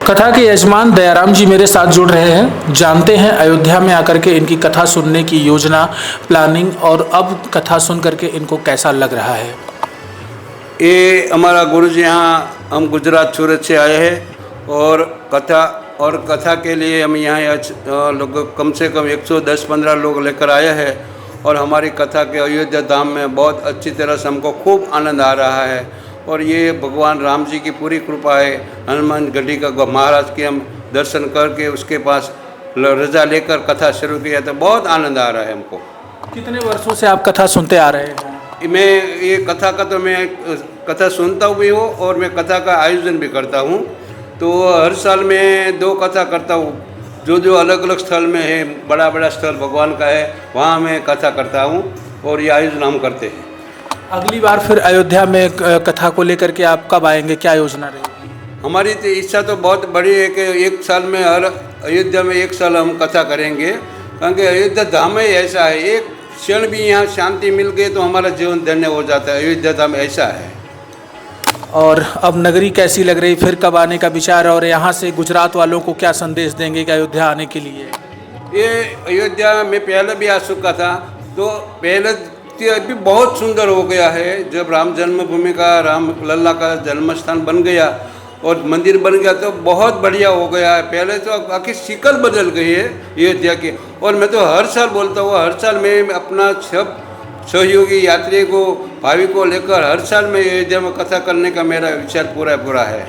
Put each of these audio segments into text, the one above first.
कथा के यजमान दयाराम जी मेरे साथ जुड़ रहे हैं। जानते हैं अयोध्या में आकर के इनकी कथा सुनने की योजना, प्लानिंग और अब कथा सुन करके इनको कैसा लग रहा है। ये हमारा गुरु जी, यहाँ हम गुजरात सूरत से आए हैं और कथा के लिए हम यहाँ आज लोग कम से कम 110-15 लोग लेकर आए हैं और हमारी कथा के अयोध्या धाम में बहुत अच्छी तरह से हमको खूब आनंद आ रहा है। और ये भगवान राम जी की पूरी कृपा है। हनुमान गढ़ी का महाराज के हम दर्शन करके उसके पास रजा लेकर कथा शुरू किया तो बहुत आनंद आ रहा है हमको। कितने वर्षों से आप कथा सुनते आ रहे हैं? मैं ये कथा का तो मैं कथा सुनता भी हूँ और मैं कथा का आयोजन भी करता हूँ। तो हर साल मैं 2 कथा करता हूँ। जो अलग अलग स्थल में है, बड़ा बड़ा स्थल भगवान का है, वहाँ मैं कथा करता हूँ और ये आयोजन हम करते हैं। अगली बार फिर अयोध्या में कथा को लेकर के आप कब आएंगे, क्या योजना रहेगी? हमारी तो इच्छा तो बहुत बड़ी है कि एक साल में हर अयोध्या में 1 साल हम कथा करेंगे, क्योंकि अयोध्या धाम ही ऐसा है, एक क्षण भी यहाँ शांति मिल गई तो हमारा जीवन धन्य हो जाता है। अयोध्या धाम ऐसा है। और अब नगरी कैसी लग रही, फिर कब आने का विचार है और यहाँ से गुजरात वालों को क्या संदेश देंगे कि अयोध्या आने के लिए? ये अयोध्या में पहले भी आ चुका था, तो पहले अभी बहुत सुंदर हो गया है। जब राम जन्मभूमि का, राम लल्ला का जन्म स्थान बन गया और मंदिर बन गया तो बहुत बढ़िया हो गया है। पहले तो आखिर शिकल बदल गई है अयोध्या की। और मैं तो हर साल बोलता हूँ, हर साल मैं अपना सब सहयोगी यात्री को, भाविकों को लेकर हर साल मैं अयोध्या में कथा करने का मेरा विचार पूरा है।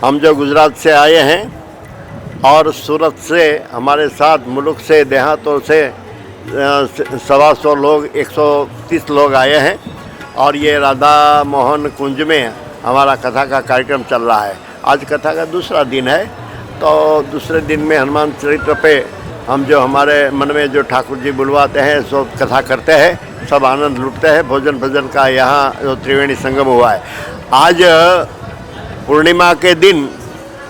हम जो गुजरात से आए हैं और सूरत से हमारे साथ मुल्क से, देहातों से 125 लोग, 130 लोग आए हैं और ये राधा मोहन कुंज में हमारा कथा का कार्यक्रम चल रहा है। आज कथा का दूसरा दिन है, तो दूसरे दिन में हनुमान चरित्र पे हम जो हमारे मन में जो ठाकुर जी बुलवाते हैं सो कथा करते हैं, सब आनंद लुटते हैं। भोजन भजन का यहाँ जो त्रिवेणी संगम हुआ है। आज पूर्णिमा के दिन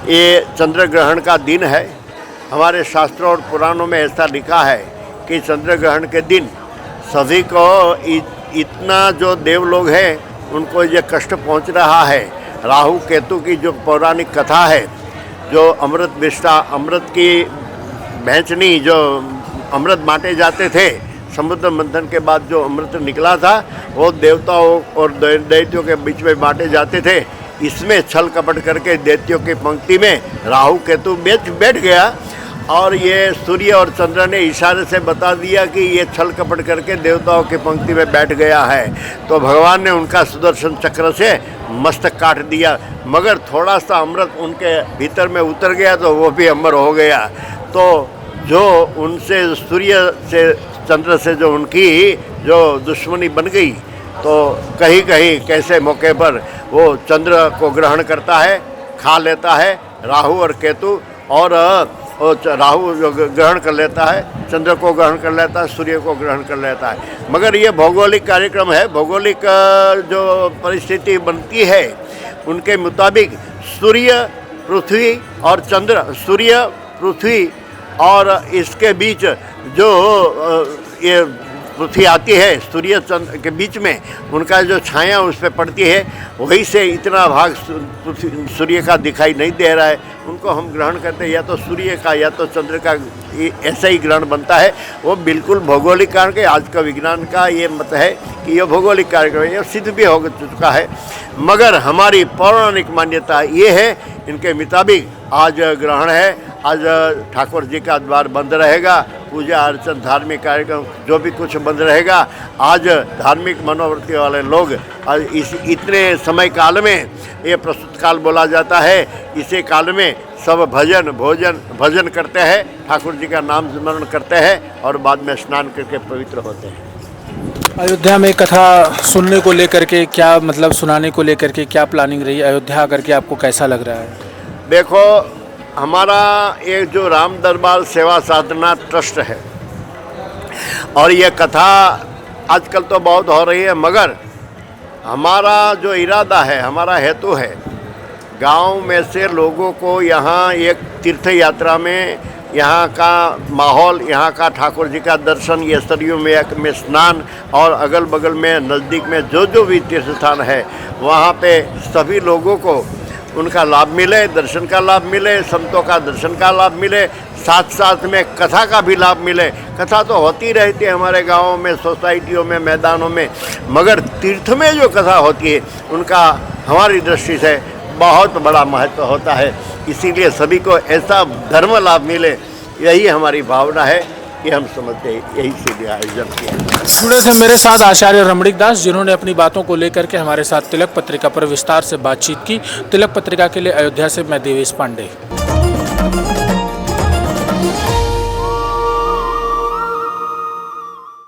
ये चंद्र ग्रहण का दिन है। हमारे शास्त्रों और पुराणों में ऐसा लिखा है कि चंद्र ग्रहण के दिन सभी को इतना जो देव लोग हैं उनको ये कष्ट पहुंच रहा है। राहु केतु की जो पौराणिक कथा है, जो अमृत विष्टा, अमृत की भैंचनी, जो अमृत बांटे जाते थे, समुद्र मंथन के बाद जो अमृत निकला था वो देवताओं और दैत्यों के बीच में बांटे जाते थे। इसमें छल कपट करके दैत्यों की पंक्ति में राहु केतु बैठ गया और ये सूर्य और चंद्र ने इशारे से बता दिया कि ये छल कपट करके देवताओं की पंक्ति में बैठ गया है। तो भगवान ने उनका सुदर्शन चक्र से मस्तक काट दिया, मगर थोड़ा सा अमृत उनके भीतर में उतर गया तो वो भी अमर हो गया। तो जो उनसे सूर्य से, चंद्र से जो उनकी जो दुश्मनी बन गई, तो कहीं कहीं कैसे मौके पर वो चंद्र को ग्रहण करता है, खा लेता है राहु और केतु, और राहु जो ग्रहण कर लेता है, चंद्र को ग्रहण कर लेता है, सूर्य को ग्रहण कर लेता है। मगर ये भौगोलिक कार्यक्रम है, भौगोलिक जो परिस्थिति बनती है उनके मुताबिक सूर्य, पृथ्वी और चंद्र, सूर्य, पृथ्वी और इसके बीच जो ये पृथ्वी आती है, सूर्य चंद्र के बीच में उनका जो छाया उस पर पड़ती है, वहीं से इतना भाग सूर्य का दिखाई नहीं दे रहा है। उनको हम ग्रहण करते हैं, या तो सूर्य का या तो चंद्र का ऐसा ही ग्रहण बनता है। वो बिल्कुल भौगोलिक कारण के, आज का विज्ञान का ये मत है कि यह भौगोलिक कार्यक्रम है, यह सिद्ध भी हो चुका है। मगर हमारी पौराणिक मान्यता ये है, इनके मुताबिक आज ग्रहण है, आज ठाकुर जी का द्वार बंद रहेगा, पूजा अर्चन धार्मिक कार्यक्रम जो भी कुछ बंद रहेगा। आज धार्मिक मनोवृत्ति वाले लोग इस इतने समय काल में, ये प्रस्तुत काल बोला जाता है, इसी काल में सब भजन करते हैं, ठाकुर जी का नाम स्मरण करते हैं और बाद में स्नान करके पवित्र होते हैं। अयोध्या में कथा सुनने को लेकर के क्या, मतलब सुनाने को लेकर के क्या प्लानिंग रही? अयोध्या आकर के आपको कैसा लग रहा है? देखो, हमारा एक जो राम दरबार सेवा साधना ट्रस्ट है, और ये कथा आजकल तो बहुत हो रही है, मगर हमारा जो इरादा है, हमारा हेतु है, गांव में से लोगों को यहाँ एक तीर्थ यात्रा में यहाँ का माहौल, यहाँ का ठाकुर जी का दर्शन, ये सरयू में स्नान और अगल बगल में नज़दीक में जो जो भी तीर्थ स्थान है वहाँ पे सभी लोगों को उनका लाभ मिले, दर्शन का लाभ मिले, संतों का दर्शन का लाभ मिले, साथ साथ में कथा का भी लाभ मिले। कथा तो होती रहती है हमारे गाँवों में, सोसाइटियों में, मैदानों में, मगर तीर्थ में जो कथा होती है उनका हमारी दृष्टि से बहुत बड़ा महत्व होता है। इसीलिए सभी को ऐसा धर्म लाभ मिले, यही हमारी भावना है, ये हम समझते हैं, यही से आयोजन किया। जुड़े थे मेरे साथ आचार्य रमणीक दास, जिन्होंने अपनी बातों को लेकर के हमारे साथ तिलक पत्रिका पर विस्तार से बातचीत की। तिलक पत्रिका के लिए अयोध्या से मैं देवेश पांडे।